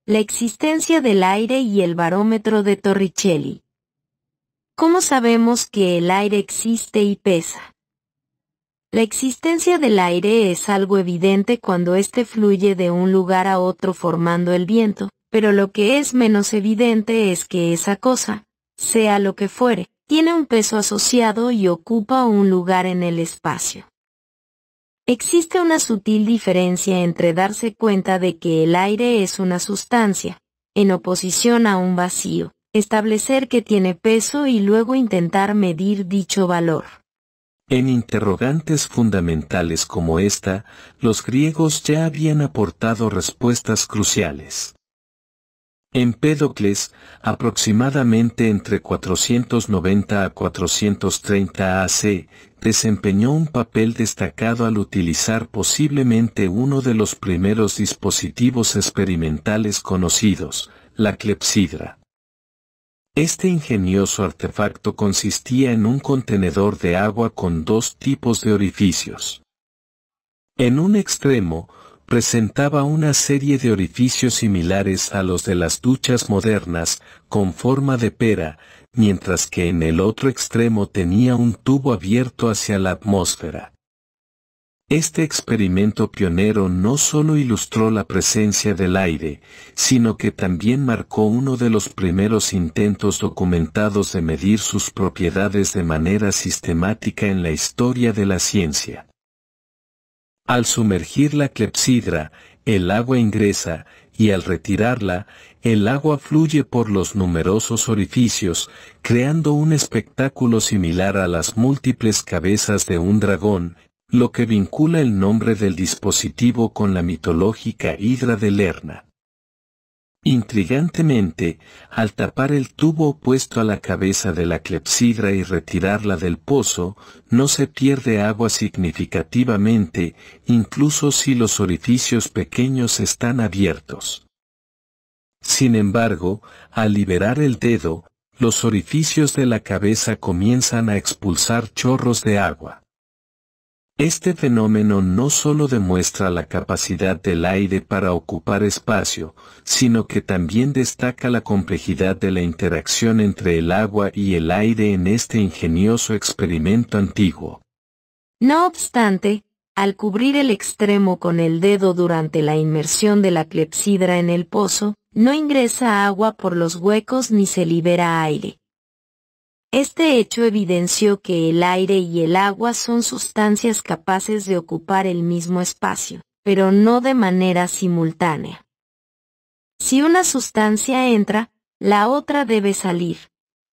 La existencia del aire y el barómetro de Torricelli. ¿Cómo sabemos que el aire existe y pesa? La existencia del aire es algo evidente cuando éste fluye de un lugar a otro formando el viento, pero lo que es menos evidente es que esa cosa, sea lo que fuere, tiene un peso asociado y ocupa un lugar en el espacio. Existe una sutil diferencia entre darse cuenta de que el aire es una sustancia, en oposición a un vacío, establecer que tiene peso y luego intentar medir dicho valor. En interrogantes fundamentales como esta, los griegos ya habían aportado respuestas cruciales. Empédocles, aproximadamente entre 490 a 430 AC, desempeñó un papel destacado al utilizar posiblemente uno de los primeros dispositivos experimentales conocidos, la clepsidra. Este ingenioso artefacto consistía en un contenedor de agua con dos tipos de orificios. En un extremo, presentaba una serie de orificios similares a los de las duchas modernas, con forma de pera, mientras que en el otro extremo tenía un tubo abierto hacia la atmósfera. Este experimento pionero no solo ilustró la presencia del aire, sino que también marcó uno de los primeros intentos documentados de medir sus propiedades de manera sistemática en la historia de la ciencia. Al sumergir la clepsidra, el agua ingresa, y al retirarla, el agua fluye por los numerosos orificios, creando un espectáculo similar a las múltiples cabezas de un dragón, lo que vincula el nombre del dispositivo con la mitológica Hidra de Lerna. Intrigantemente, al tapar el tubo opuesto a la cabeza de la clepsidra y retirarla del pozo, no se pierde agua significativamente, incluso si los orificios pequeños están abiertos. Sin embargo, al liberar el dedo, los orificios de la cabeza comienzan a expulsar chorros de agua. Este fenómeno no solo demuestra la capacidad del aire para ocupar espacio, sino que también destaca la complejidad de la interacción entre el agua y el aire en este ingenioso experimento antiguo. No obstante, al cubrir el extremo con el dedo durante la inmersión de la clepsidra en el pozo, no ingresa agua por los huecos ni se libera aire. Este hecho evidenció que el aire y el agua son sustancias capaces de ocupar el mismo espacio, pero no de manera simultánea. Si una sustancia entra, la otra debe salir.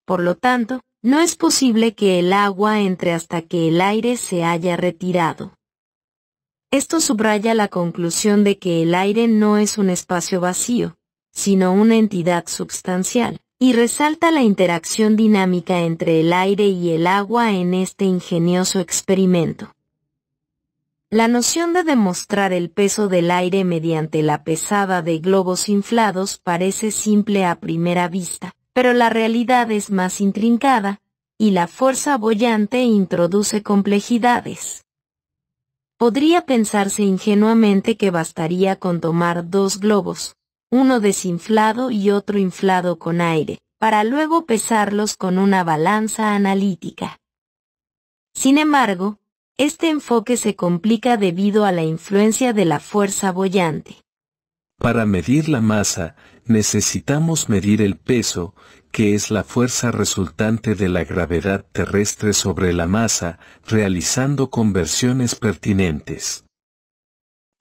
Por lo tanto, no es posible que el agua entre hasta que el aire se haya retirado. Esto subraya la conclusión de que el aire no es un espacio vacío, sino una entidad substancial, y resalta la interacción dinámica entre el aire y el agua en este ingenioso experimento. La noción de demostrar el peso del aire mediante la pesada de globos inflados parece simple a primera vista, pero la realidad es más intrincada, y la fuerza boyante introduce complejidades. Podría pensarse ingenuamente que bastaría con tomar dos globos, uno desinflado y otro inflado con aire, para luego pesarlos con una balanza analítica. Sin embargo, este enfoque se complica debido a la influencia de la fuerza boyante. Para medir la masa, necesitamos medir el peso, que es la fuerza resultante de la gravedad terrestre sobre la masa, realizando conversiones pertinentes.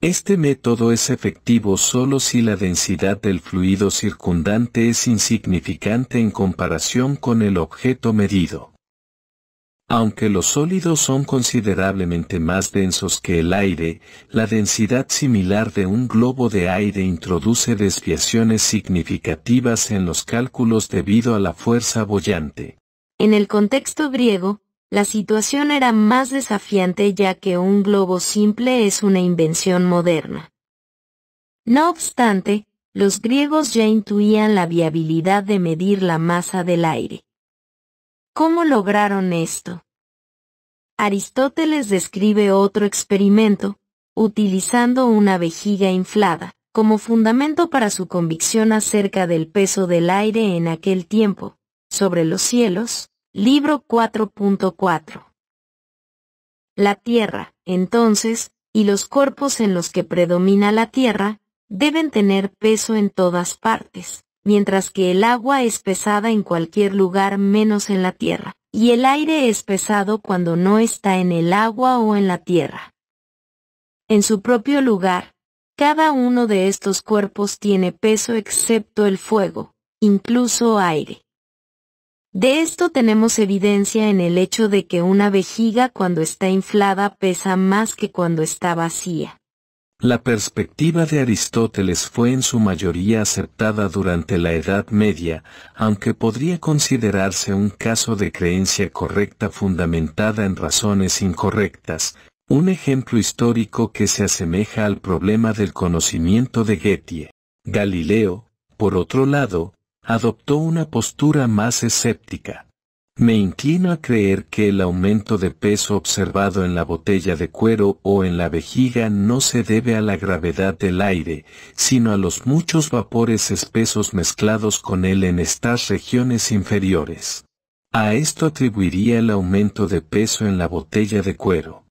Este método es efectivo solo si la densidad del fluido circundante es insignificante en comparación con el objeto medido. Aunque los sólidos son considerablemente más densos que el aire, la densidad similar de un globo de aire introduce desviaciones significativas en los cálculos debido a la fuerza boyante. En el contexto griego, la situación era más desafiante ya que un globo simple es una invención moderna. No obstante, los griegos ya intuían la viabilidad de medir la masa del aire. ¿Cómo lograron esto? Aristóteles describe otro experimento, utilizando una vejiga inflada, como fundamento para su convicción acerca del peso del aire en aquel tiempo, sobre los cielos, libro 4.4. La tierra, entonces, y los cuerpos en los que predomina la tierra, deben tener peso en todas partes, mientras que el agua es pesada en cualquier lugar menos en la tierra, y el aire es pesado cuando no está en el agua o en la tierra. En su propio lugar, cada uno de estos cuerpos tiene peso excepto el fuego, incluso aire. De esto tenemos evidencia en el hecho de que una vejiga cuando está inflada pesa más que cuando está vacía. La perspectiva de Aristóteles fue en su mayoría aceptada durante la Edad Media, aunque podría considerarse un caso de creencia correcta fundamentada en razones incorrectas, un ejemplo histórico que se asemeja al problema del conocimiento de Gettier. Galileo, por otro lado, adoptó una postura más escéptica. Me inclino a creer que el aumento de peso observado en la botella de cuero o en la vejiga no se debe a la gravedad del aire, sino a los muchos vapores espesos mezclados con él en estas regiones inferiores. A esto atribuiría el aumento de peso en la botella de cuero.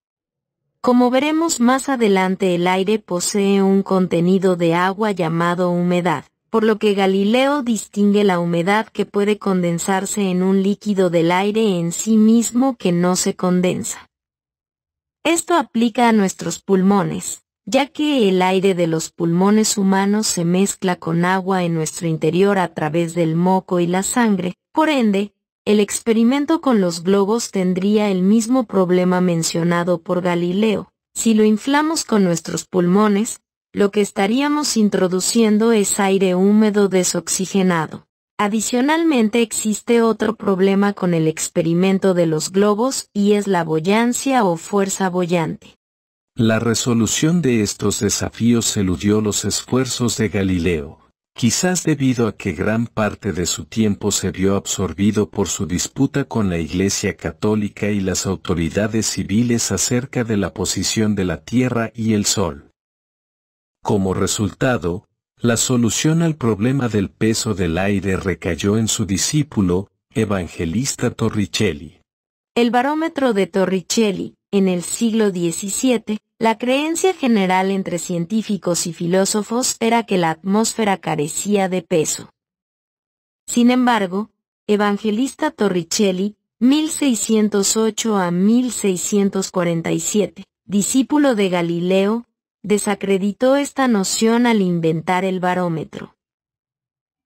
Como veremos más adelante, el aire posee un contenido de agua llamado humedad, por lo que Galileo distingue la humedad que puede condensarse en un líquido del aire en sí mismo que no se condensa. Esto aplica a nuestros pulmones, ya que el aire de los pulmones humanos se mezcla con agua en nuestro interior a través del moco y la sangre. Por ende, el experimento con los globos tendría el mismo problema mencionado por Galileo. Si lo inflamos con nuestros pulmones, lo que estaríamos introduciendo es aire húmedo desoxigenado. Adicionalmente existe otro problema con el experimento de los globos y es la boyancia o fuerza boyante. La resolución de estos desafíos eludió los esfuerzos de Galileo, quizás debido a que gran parte de su tiempo se vio absorbido por su disputa con la Iglesia Católica y las autoridades civiles acerca de la posición de la Tierra y el Sol. Como resultado, la solución al problema del peso del aire recayó en su discípulo, Evangelista Torricelli. El barómetro de Torricelli, en el siglo XVII, la creencia general entre científicos y filósofos era que la atmósfera carecía de peso. Sin embargo, Evangelista Torricelli, 1608 a 1647, discípulo de Galileo, desacreditó esta noción al inventar el barómetro.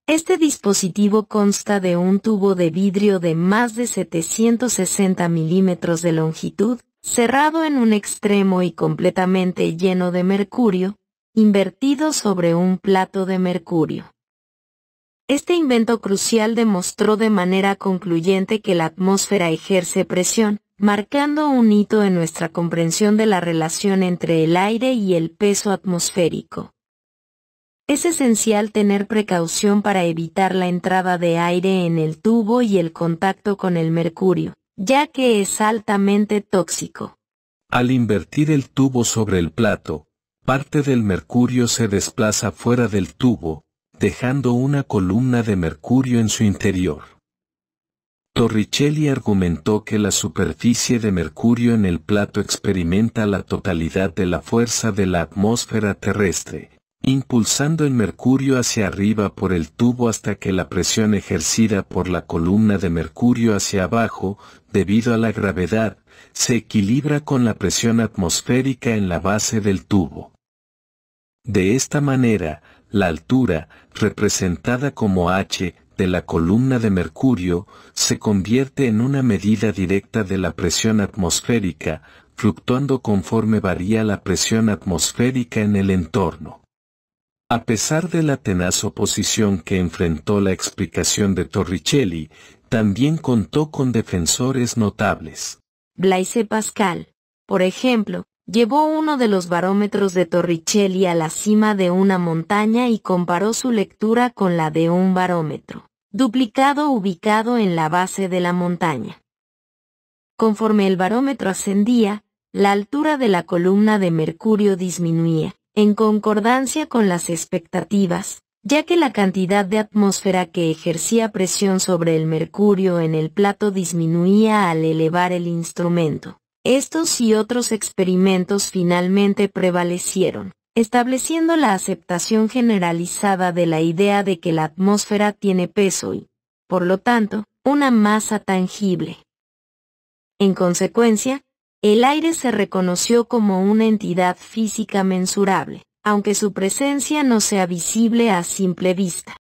Este dispositivo consta de un tubo de vidrio de más de 760 milímetros de longitud, cerrado en un extremo y completamente lleno de mercurio, invertido sobre un plato de mercurio. Este invento crucial demostró de manera concluyente que la atmósfera ejerce presión, marcando un hito en nuestra comprensión de la relación entre el aire y el peso atmosférico. Es esencial tener precaución para evitar la entrada de aire en el tubo y el contacto con el mercurio, ya que es altamente tóxico. Al invertir el tubo sobre el plato, parte del mercurio se desplaza fuera del tubo, dejando una columna de mercurio en su interior. Torricelli argumentó que la superficie de mercurio en el plato experimenta la totalidad de la fuerza de la atmósfera terrestre, impulsando el mercurio hacia arriba por el tubo hasta que la presión ejercida por la columna de mercurio hacia abajo, debido a la gravedad, se equilibra con la presión atmosférica en la base del tubo. De esta manera, la altura, representada como h, de la columna de mercurio, se convierte en una medida directa de la presión atmosférica, fluctuando conforme varía la presión atmosférica en el entorno. A pesar de la tenaz oposición que enfrentó la explicación de Torricelli, también contó con defensores notables. Blaise Pascal, por ejemplo, llevó uno de los barómetros de Torricelli a la cima de una montaña y comparó su lectura con la de un barómetro duplicado ubicado en la base de la montaña. Conforme el barómetro ascendía, la altura de la columna de mercurio disminuía, en concordancia con las expectativas, ya que la cantidad de atmósfera que ejercía presión sobre el mercurio en el plato disminuía al elevar el instrumento. Estos y otros experimentos finalmente prevalecieron, estableciendo la aceptación generalizada de la idea de que la atmósfera tiene peso y, por lo tanto, una masa tangible. En consecuencia, el aire se reconoció como una entidad física mensurable, aunque su presencia no sea visible a simple vista.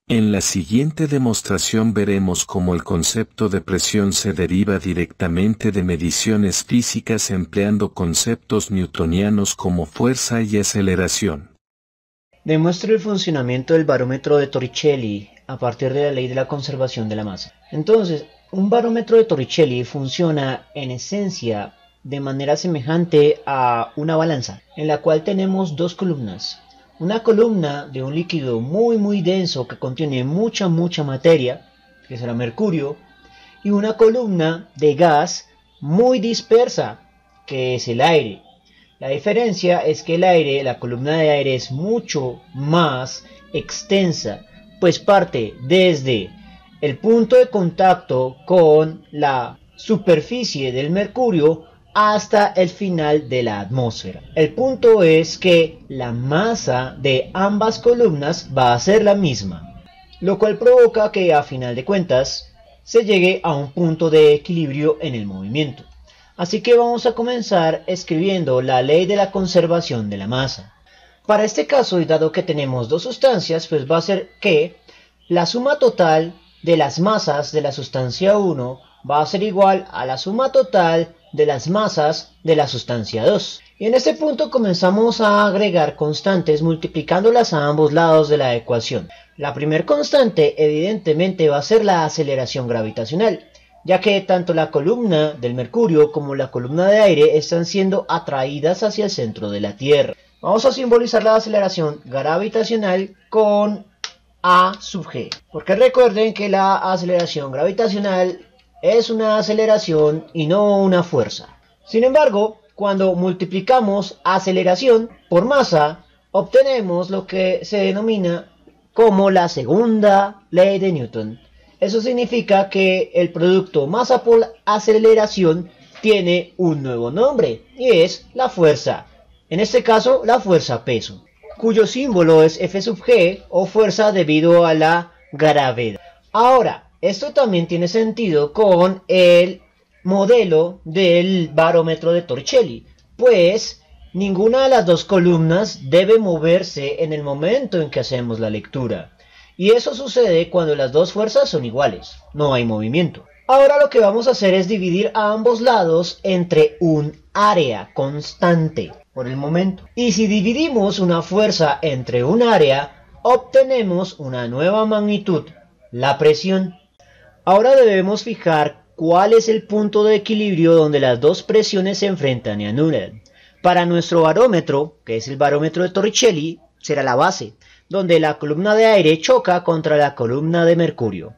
En la siguiente demostración veremos cómo el concepto de presión se deriva directamente de mediciones físicas empleando conceptos newtonianos como fuerza y aceleración. Demuestra el funcionamiento del barómetro de Torricelli a partir de la ley de la conservación de la masa. Entonces, un barómetro de Torricelli funciona en esencia de manera semejante a una balanza, en la cual tenemos dos columnas. Una columna de un líquido muy denso que contiene mucha materia, que será mercurio, y una columna de gas muy dispersa, que es el aire. La diferencia es que el aire, la columna de aire es mucho más extensa, pues parte desde el punto de contacto con la superficie del mercurio hasta el final de la atmósfera. El punto es que la masa de ambas columnas va a ser la misma, lo cual provoca que a final de cuentas se llegue a un punto de equilibrio en el movimiento. Así que vamos a comenzar escribiendo la ley de la conservación de la masa. Para este caso, y dado que tenemos dos sustancias, pues va a ser que la suma total de las masas de la sustancia 1 va a ser igual a la suma total de las masas de la sustancia 2. Y en este punto comenzamos a agregar constantes multiplicándolas a ambos lados de la ecuación. La primer constante evidentemente va a ser la aceleración gravitacional, ya que tanto la columna del mercurio como la columna de aire están siendo atraídas hacia el centro de la Tierra. Vamos a simbolizar la aceleración gravitacional con A sub g, porque recuerden que la aceleración gravitacional es una aceleración y no una fuerza. Sin embargo, cuando multiplicamos aceleración por masa, obtenemos lo que se denomina como la segunda ley de Newton. Eso significa que el producto masa por aceleración tiene un nuevo nombre, y es la fuerza. En este caso, la fuerza peso, cuyo símbolo es F sub g, o fuerza debido a la gravedad. Ahora, esto también tiene sentido con el modelo del barómetro de Torricelli, pues ninguna de las dos columnas debe moverse en el momento en que hacemos la lectura. Y eso sucede cuando las dos fuerzas son iguales, no hay movimiento. Ahora lo que vamos a hacer es dividir a ambos lados entre un área constante por el momento. Y si dividimos una fuerza entre un área, obtenemos una nueva magnitud, la presión. Ahora debemos fijar cuál es el punto de equilibrio donde las dos presiones se enfrentan y anulan. Para nuestro barómetro, que es el barómetro de Torricelli, será la base, donde la columna de aire choca contra la columna de mercurio.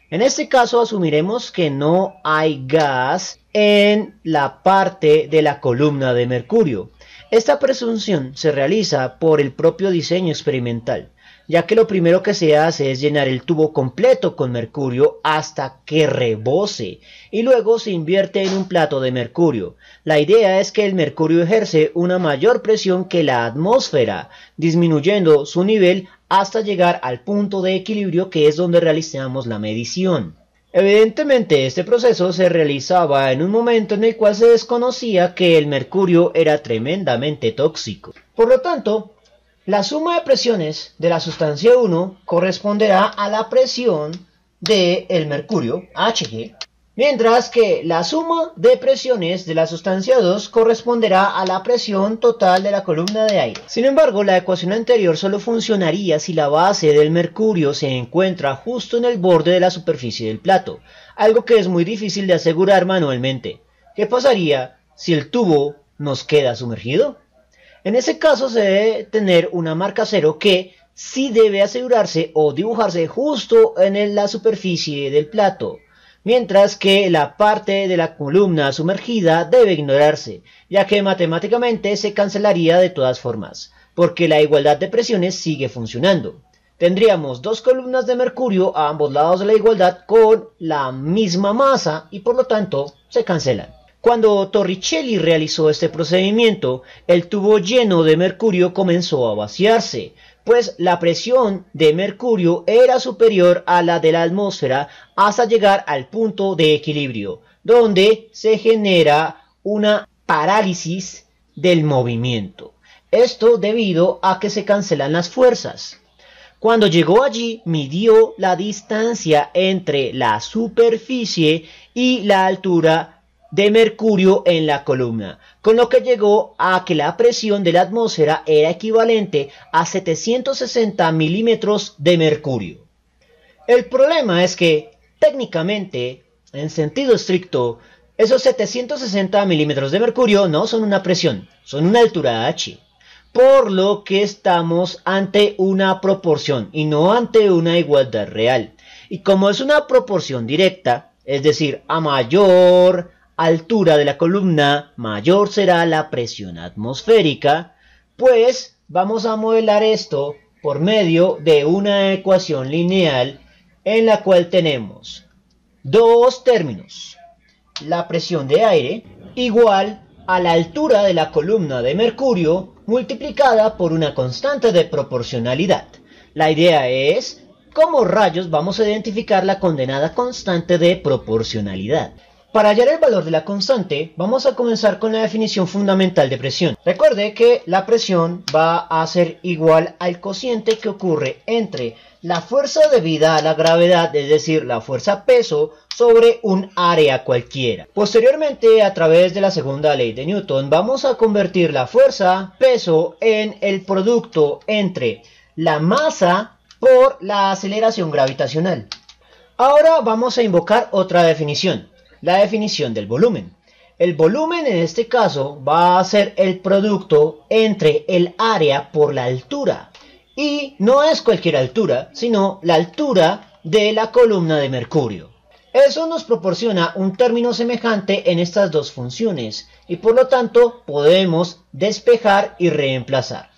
En este caso asumiremos que no hay gas en la parte de la columna de mercurio. Esta presunción se realiza por el propio diseño experimental, ya que lo primero que se hace es llenar el tubo completo con mercurio hasta que rebose, y luego se invierte en un plato de mercurio. La idea es que el mercurio ejerce una mayor presión que la atmósfera, disminuyendo su nivel hasta llegar al punto de equilibrio, que es donde realizamos la medición. Evidentemente este proceso se realizaba en un momento en el cual se desconocía que el mercurio era tremendamente tóxico. Por lo tanto, la suma de presiones de la sustancia 1 corresponderá a la presión del mercurio, Hg, mientras que la suma de presiones de la sustancia 2 corresponderá a la presión total de la columna de aire. Sin embargo, la ecuación anterior solo funcionaría si la base del mercurio se encuentra justo en el borde de la superficie del plato, algo que es muy difícil de asegurar manualmente. ¿Qué pasaría si el tubo nos queda sumergido? En ese caso se debe tener una marca cero que sí debe asegurarse o dibujarse justo en la superficie del plato, mientras que la parte de la columna sumergida debe ignorarse, ya que matemáticamente se cancelaría de todas formas. porque la igualdad de presiones sigue funcionando. Tendríamos dos columnas de mercurio a ambos lados de la igualdad con la misma masa y por lo tanto se cancelan. Cuando Torricelli realizó este procedimiento, el tubo lleno de mercurio comenzó a vaciarse, pues la presión de mercurio era superior a la de la atmósfera hasta llegar al punto de equilibrio, donde se genera una parálisis del movimiento. Esto debido a que se cancelan las fuerzas. Cuando llegó allí, midió la distancia entre la superficie y la altura de mercurio en la columna, con lo que llegó a que la presión de la atmósfera era equivalente a 760 milímetros de mercurio. El problema es que, técnicamente, en sentido estricto, esos 760 milímetros de mercurio no son una presión, son una altura h. Por lo que estamos ante una proporción y no ante una igualdad real. Y como es una proporción directa, es decir, a mayor altura de la columna, mayor será la presión atmosférica, pues vamos a modelar esto por medio de una ecuación lineal en la cual tenemos dos términos. La presión de aire igual a la altura de la columna de mercurio multiplicada por una constante de proporcionalidad. La idea es, ¿cómo rayos vamos a identificar la condenada constante de proporcionalidad? Para hallar el valor de la constante, vamos a comenzar con la definición fundamental de presión. Recuerde que la presión va a ser igual al cociente que ocurre entre la fuerza debida a la gravedad, es decir, la fuerza peso, sobre un área cualquiera. Posteriormente, a través de la segunda ley de Newton, vamos a convertir la fuerza peso en el producto entre la masa por la aceleración gravitacional. Ahora vamos a invocar otra definición, la definición del volumen. El volumen en este caso va a ser el producto entre el área por la altura. Y no es cualquier altura, sino la altura de la columna de mercurio. Eso nos proporciona un término semejante en estas dos funciones y por lo tanto podemos despejar y reemplazar.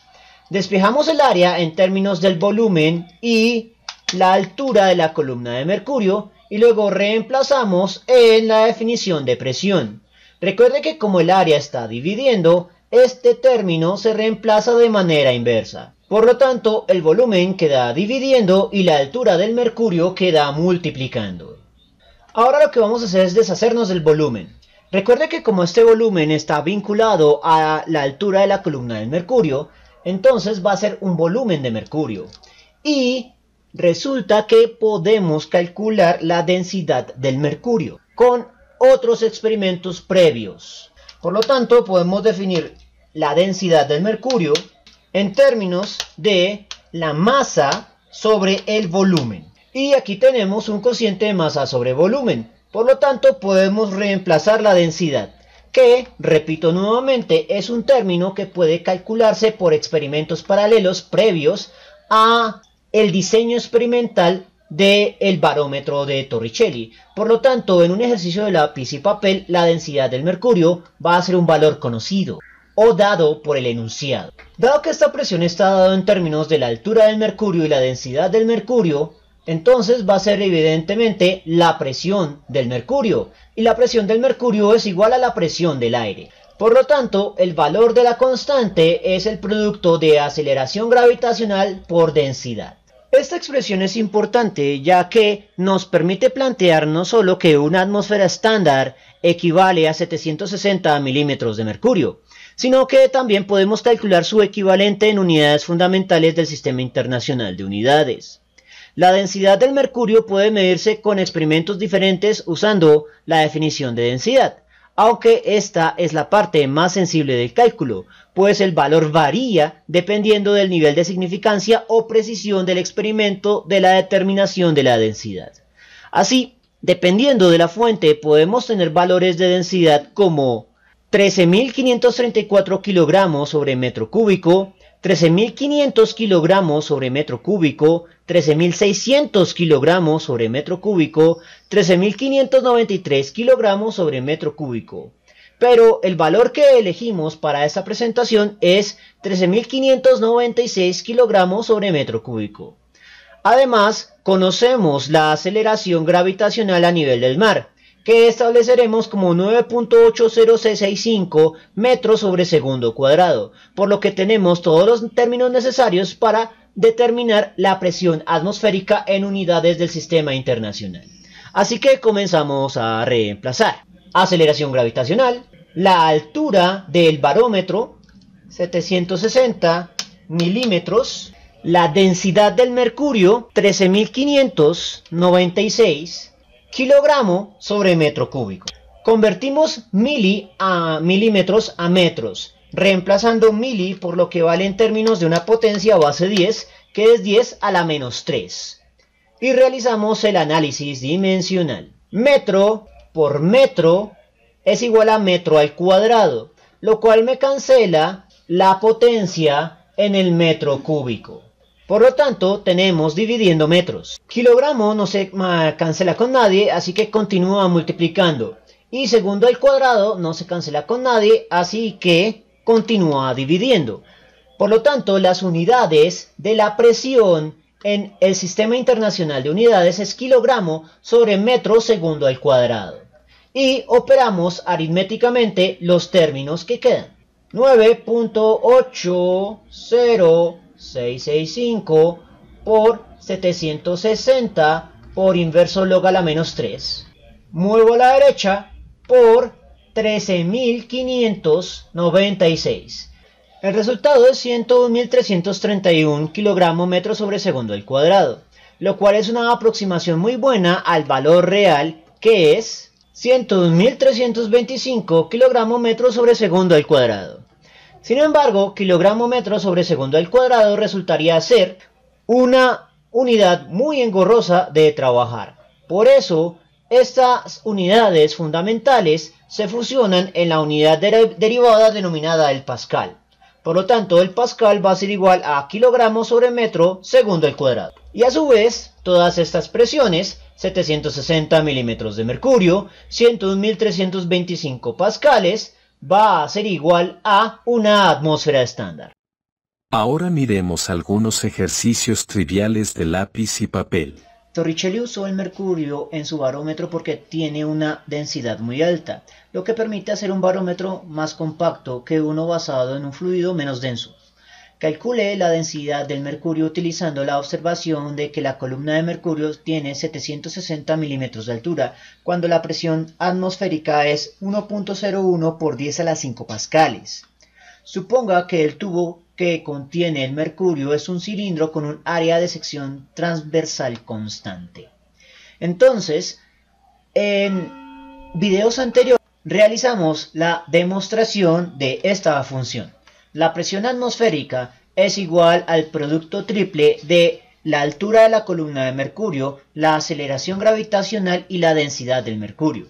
Despejamos el área en términos del volumen y la altura de la columna de mercurio y luego reemplazamos en la definición de presión. Recuerde que como el área está dividiendo, este término se reemplaza de manera inversa. Por lo tanto, el volumen queda dividiendo y la altura del mercurio queda multiplicando. Ahora lo que vamos a hacer es deshacernos del volumen. Recuerde que como este volumen está vinculado a la altura de la columna del mercurio, entonces va a ser un volumen de mercurio. Y resulta que podemos calcular la densidad del mercurio con otros experimentos previos. Por lo tanto, podemos definir la densidad del mercurio en términos de la masa sobre el volumen. Y aquí tenemos un cociente de masa sobre volumen. Por lo tanto, podemos reemplazar la densidad, que, repito nuevamente, es un término que puede calcularse por experimentos paralelos previos a el diseño experimental del barómetro de Torricelli. Por lo tanto, en un ejercicio de lápiz y papel, la densidad del mercurio va a ser un valor conocido o dado por el enunciado. Dado que esta presión está dada en términos de la altura del mercurio y la densidad del mercurio, entonces va a ser evidentemente la presión del mercurio, y la presión del mercurio es igual a la presión del aire. Por lo tanto, el valor de la constante es el producto de aceleración gravitacional por densidad. Esta expresión es importante ya que nos permite plantear no solo que una atmósfera estándar equivale a 760 milímetros de mercurio, sino que también podemos calcular su equivalente en unidades fundamentales del Sistema Internacional de Unidades. La densidad del mercurio puede medirse con experimentos diferentes usando la definición de densidad, aunque esta es la parte más sensible del cálculo, pues el valor varía dependiendo del nivel de significancia o precisión del experimento de la determinación de la densidad. Así, dependiendo de la fuente, podemos tener valores de densidad como 13.534 kilogramos sobre metro cúbico, 13.500 kilogramos sobre metro cúbico, 13.600 kilogramos sobre metro cúbico, 13.593 kilogramos sobre metro cúbico, pero el valor que elegimos para esta presentación es 13.596 kilogramos sobre metro cúbico. Además, conocemos la aceleración gravitacional a nivel del mar, que estableceremos como 9.80665 metros sobre segundo cuadrado, por lo que tenemos todos los términos necesarios para determinar la presión atmosférica en unidades del sistema internacional. Así que comenzamos a reemplazar. Aceleración gravitacional, la altura del barómetro, 760 milímetros, la densidad del mercurio, 13.596 kilogramos sobre metro cúbico. Convertimos mili a milímetros a metros, reemplazando mili por lo que vale en términos de una potencia base 10, que es 10 a la menos 3. Y realizamos el análisis dimensional. Metro por metro es igual a metro al cuadrado, lo cual me cancela la potencia en el metro cúbico. Por lo tanto, tenemos dividiendo metros. Kilogramo no se cancela con nadie, así que continúa multiplicando. Y segundo al cuadrado no se cancela con nadie, así que continúa dividiendo. Por lo tanto, las unidades de la presión en el Sistema Internacional de Unidades es kilogramo sobre metro segundo al cuadrado. Y operamos aritméticamente los términos que quedan. 9.80665 por 760 por inverso log a la menos 3. Muevo a la derecha por 13.596. El resultado es 101.331 kilogramos metro sobre segundo al cuadrado, lo cual es una aproximación muy buena al valor real, que es 101.325 kilogramos metro sobre segundo al cuadrado. Sin embargo, kilogramo metro sobre segundo al cuadrado resultaría ser una unidad muy engorrosa de trabajar. Por eso, estas unidades fundamentales se fusionan en la unidad derivada denominada el pascal. Por lo tanto, el pascal va a ser igual a kilogramos sobre metro segundo al cuadrado. Y a su vez, todas estas presiones, 760 milímetros de mercurio, 101.325 pascales, va a ser igual a una atmósfera estándar. Ahora miremos algunos ejercicios triviales de lápiz y papel. Torricelli usó el mercurio en su barómetro porque tiene una densidad muy alta, lo que permite hacer un barómetro más compacto que uno basado en un fluido menos denso. Calcule la densidad del mercurio utilizando la observación de que la columna de mercurio tiene 760 milímetros de altura, cuando la presión atmosférica es 1.01 por 10 a la 5 pascales. Suponga que el tubo que contiene el mercurio es un cilindro con un área de sección transversal constante. Entonces, en videos anteriores realizamos la demostración de esta función. La presión atmosférica es igual al producto triple de la altura de la columna de mercurio, la aceleración gravitacional y la densidad del mercurio.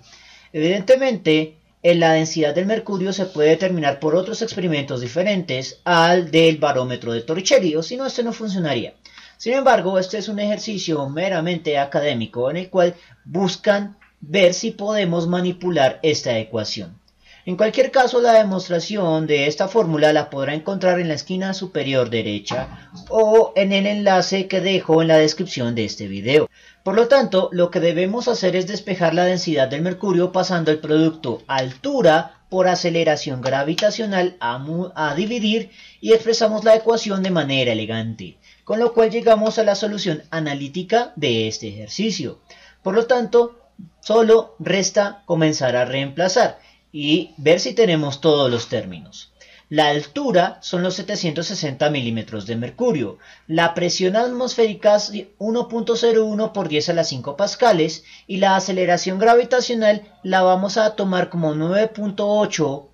Evidentemente, la densidad del mercurio se puede determinar por otros experimentos diferentes al del barómetro de Torricelli, o si no, este no funcionaría. Sin embargo, este es un ejercicio meramente académico en el cual buscan ver si podemos manipular esta ecuación. En cualquier caso, la demostración de esta fórmula la podrá encontrar en la esquina superior derecha o en el enlace que dejo en la descripción de este video. Por lo tanto, lo que debemos hacer es despejar la densidad del mercurio pasando el producto altura por aceleración gravitacional a dividir y expresamos la ecuación de manera elegante, con lo cual llegamos a la solución analítica de este ejercicio. Por lo tanto, solo resta comenzar a reemplazar y ver si tenemos todos los términos. La altura son los 760 milímetros de mercurio. La presión atmosférica es 1.01 por 10 a la 5 pascales y la aceleración gravitacional la vamos a tomar como 9.8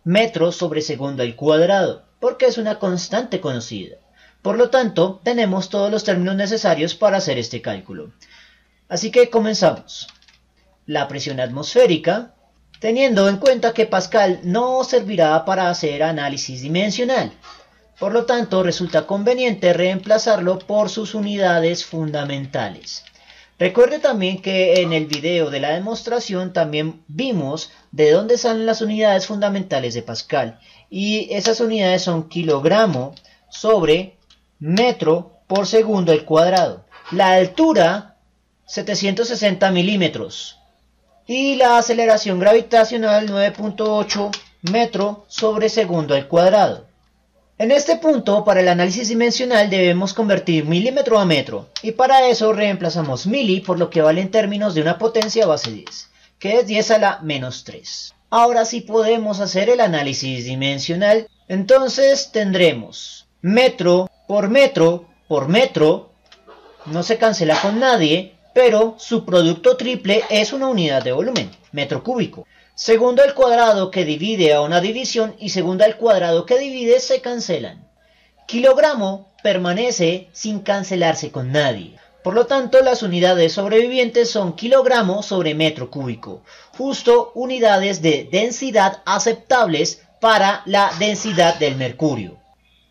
metros sobre segundo al cuadrado, porque es una constante conocida. Por lo tanto, tenemos todos los términos necesarios para hacer este cálculo. Así que comenzamos. La presión atmosférica, teniendo en cuenta que Pascal no servirá para hacer análisis dimensional. Por lo tanto, resulta conveniente reemplazarlo por sus unidades fundamentales. Recuerde también que en el video de la demostración también vimos de dónde salen las unidades fundamentales de Pascal. Y esas unidades son kilogramo sobre metro por segundo al cuadrado. La altura, 760 milímetros. Y la aceleración gravitacional, 9.8 metro sobre segundo al cuadrado. En este punto, para el análisis dimensional debemos convertir milímetro a metro, y para eso reemplazamos mili por lo que vale en términos de una potencia base 10, que es 10 a la menos 3. Ahora sí podemos hacer el análisis dimensional, entonces tendremos metro por metro por metro, no se cancela con nadie, pero su producto triple es una unidad de volumen, metro cúbico. Segundo al cuadrado que divide a una división y segundo al cuadrado que divide se cancelan. Kilogramo permanece sin cancelarse con nadie. Por lo tanto, las unidades sobrevivientes son kilogramo sobre metro cúbico. Justo unidades de densidad aceptables para la densidad del mercurio.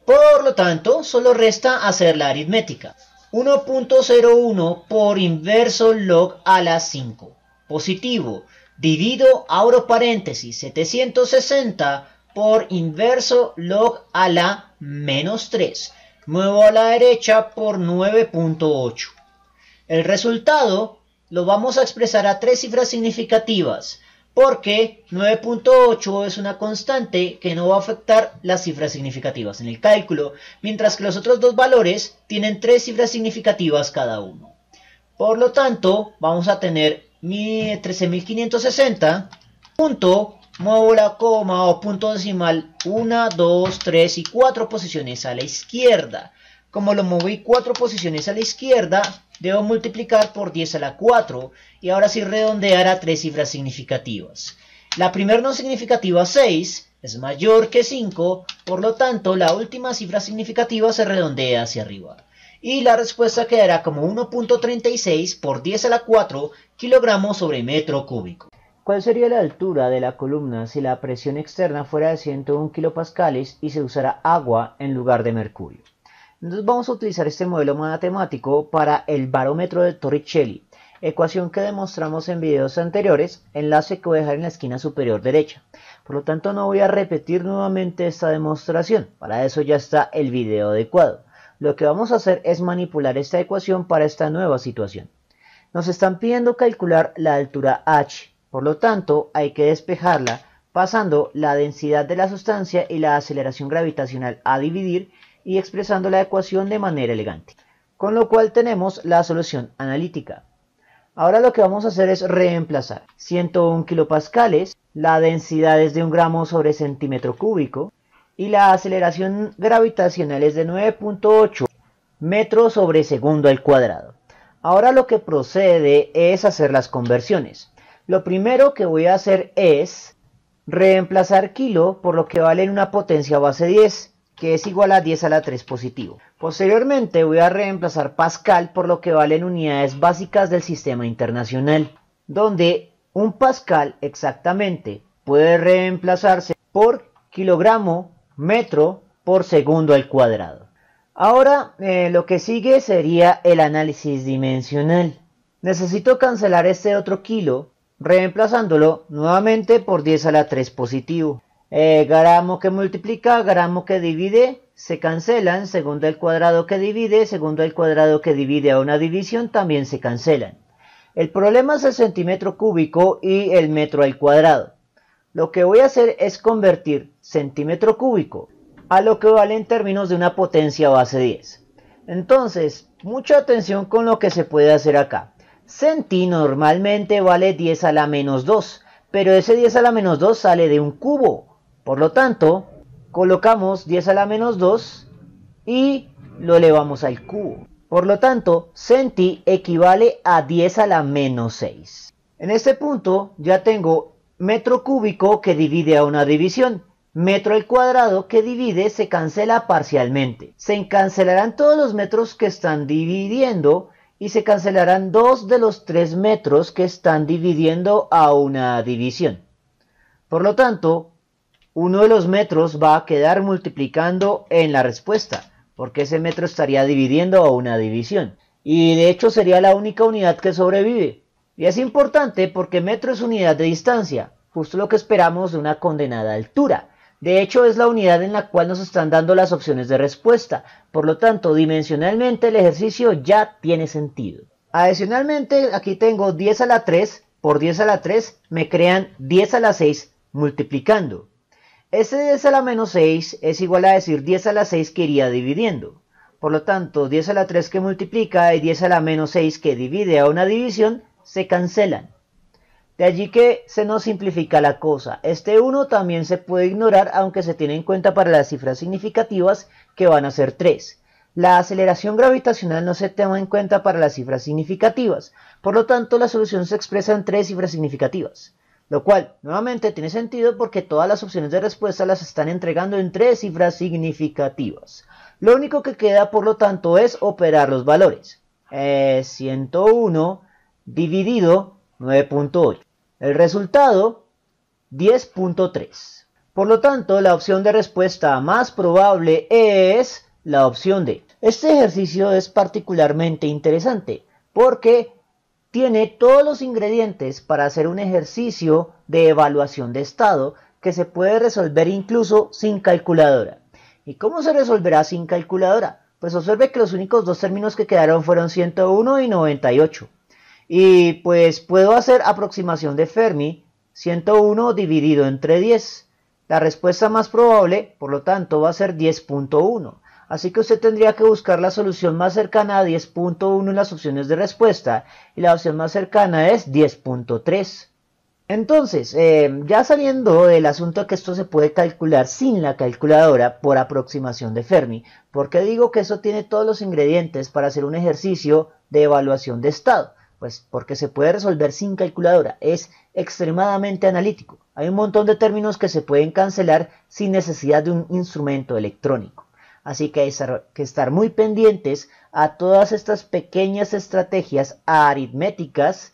Por lo tanto, solo resta hacer la aritmética. 1.01 por inverso log a la 5. Positivo. Divido, abro paréntesis, 760 por inverso log a la menos 3. Muevo a la derecha por 9.8. El resultado lo vamos a expresar a tres cifras significativas, porque 9.8 es una constante que no va a afectar las cifras significativas en el cálculo, mientras que los otros dos valores tienen tres cifras significativas cada uno. Por lo tanto, vamos a tener 13.560, punto, muevo la coma o punto decimal 1, 2, 3 y 4 posiciones a la izquierda. Como lo moví 4 posiciones a la izquierda, debo multiplicar por 10 a la 4 y ahora sí redondear a tres cifras significativas. La primera no significativa 6 es mayor que 5, por lo tanto la última cifra significativa se redondea hacia arriba. Y la respuesta quedará como 1.36 por 10 a la 4 kilogramos sobre metro cúbico. ¿Cuál sería la altura de la columna si la presión externa fuera de 101 kilopascales y se usara agua en lugar de mercurio? Entonces vamos a utilizar este modelo matemático para el barómetro de Torricelli, ecuación que demostramos en videos anteriores, enlace que voy a dejar en la esquina superior derecha. Por lo tanto no voy a repetir nuevamente esta demostración, para eso ya está el video adecuado. Lo que vamos a hacer es manipular esta ecuación para esta nueva situación. Nos están pidiendo calcular la altura h, por lo tanto hay que despejarla pasando la densidad de la sustancia y la aceleración gravitacional a dividir y expresando la ecuación de manera elegante. Con lo cual tenemos la solución analítica. Ahora lo que vamos a hacer es reemplazar 101 kilopascales, la densidad es de 1 gramo sobre centímetro cúbico, y la aceleración gravitacional es de 9.8 metros sobre segundo al cuadrado. Ahora lo que procede es hacer las conversiones. Lo primero que voy a hacer es reemplazar kilo por lo que vale en una potencia base 10, que es igual a 10 a la 3 positivo. Posteriormente voy a reemplazar pascal por lo que vale en unidades básicas del sistema internacional, donde un pascal exactamente puede reemplazarse por kilogramo metro por segundo al cuadrado. Ahora lo que sigue sería el análisis dimensional. Necesito cancelar este otro kilo, reemplazándolo nuevamente por 10 a la 3 positivo. Gramo que multiplica, gramo que divide, se cancelan, segundo al cuadrado que divide, segundo al cuadrado que divide a una división también se cancelan. El problema es el centímetro cúbico y el metro al cuadrado. Lo que voy a hacer es convertir centímetro cúbico a lo que vale en términos de una potencia base 10. Entonces, mucha atención con lo que se puede hacer acá. Centi normalmente vale 10 a la menos 2, pero ese 10 a la menos 2 sale de un cubo. Por lo tanto, colocamos 10 a la menos 2 y lo elevamos al cubo. Por lo tanto, centi equivale a 10 a la menos 6. En este punto ya tengo metro cúbico que divide a una división. Metro al cuadrado que divide se cancela parcialmente. Se cancelarán todos los metros que están dividiendo y se cancelarán 2 de los 3 metros que están dividiendo a una división. Por lo tanto, uno de los metros va a quedar multiplicando en la respuesta, porque ese metro estaría dividiendo a una división. y de hecho sería la única unidad que sobrevive. Y es importante porque metro es unidad de distancia, justo lo que esperamos de una condenada altura. De hecho es la unidad en la cual nos están dando las opciones de respuesta, por lo tanto dimensionalmente el ejercicio ya tiene sentido. Adicionalmente aquí tengo 10 a la 3 por 10 a la 3 me crean 10 a la 6 multiplicando. Ese 10 a la menos 6 es igual a decir 10 a la 6 que iría dividiendo. Por lo tanto 10 a la 3 que multiplica y 10 a la menos 6 que divide a una división se cancelan. De allí que se nos simplifica la cosa. Este 1 también se puede ignorar aunque se tiene en cuenta para las cifras significativas que van a ser 3. La aceleración gravitacional no se toma en cuenta para las cifras significativas. Por lo tanto la solución se expresa en 3 cifras significativas. Lo cual nuevamente tiene sentido porque todas las opciones de respuesta las están entregando en 3 cifras significativas. Lo único que queda por lo tanto es operar los valores. 101 dividido 9.8. El resultado 10.3. Por lo tanto, la opción de respuesta más probable es la opción D. Este ejercicio es particularmente interesante porque tiene todos los ingredientes para hacer un ejercicio de evaluación de estado que se puede resolver incluso sin calculadora. ¿Y cómo se resolverá sin calculadora? Pues observe que los únicos dos términos que quedaron fueron 101 y 98. Y pues puedo hacer aproximación de Fermi, 101 dividido entre 10. La respuesta más probable, por lo tanto, va a ser 10.1. Así que usted tendría que buscar la solución más cercana a 10.1 en las opciones de respuesta. Y la opción más cercana es 10.3. Entonces, ya saliendo del asunto que esto se puede calcular sin la calculadora por aproximación de Fermi, ¿por qué digo que eso tiene todos los ingredientes para hacer un ejercicio de evaluación de estado? Pues porque se puede resolver sin calculadora, es extremadamente analítico. Hay un montón de términos que se pueden cancelar sin necesidad de un instrumento electrónico. Así que hay que estar muy pendientes a todas estas pequeñas estrategias aritméticas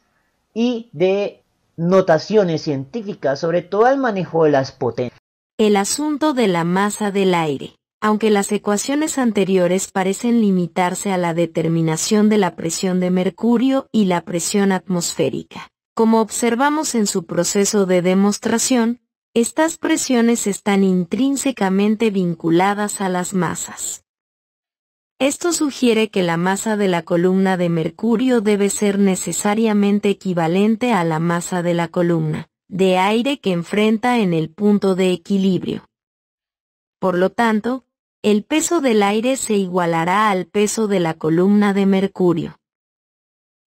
y de notaciones científicas, sobre todo el manejo de las potencias. El asunto de la masa del aire. Aunque las ecuaciones anteriores parecen limitarse a la determinación de la presión de mercurio y la presión atmosférica, como observamos en su proceso de demostración, estas presiones están intrínsecamente vinculadas a las masas. Esto sugiere que la masa de la columna de mercurio debe ser necesariamente equivalente a la masa de la columna de aire que enfrenta en el punto de equilibrio. Por lo tanto, el peso del aire se igualará al peso de la columna de mercurio.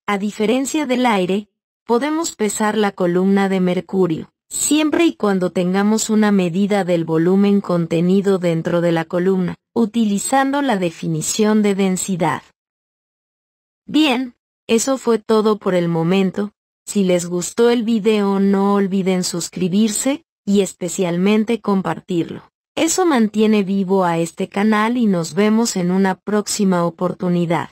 A diferencia del aire, podemos pesar la columna de mercurio, siempre y cuando tengamos una medida del volumen contenido dentro de la columna, utilizando la definición de densidad. Bien, eso fue todo por el momento. Si les gustó el video no olviden suscribirse, y especialmente compartirlo. Eso mantiene vivo a este canal y nos vemos en una próxima oportunidad.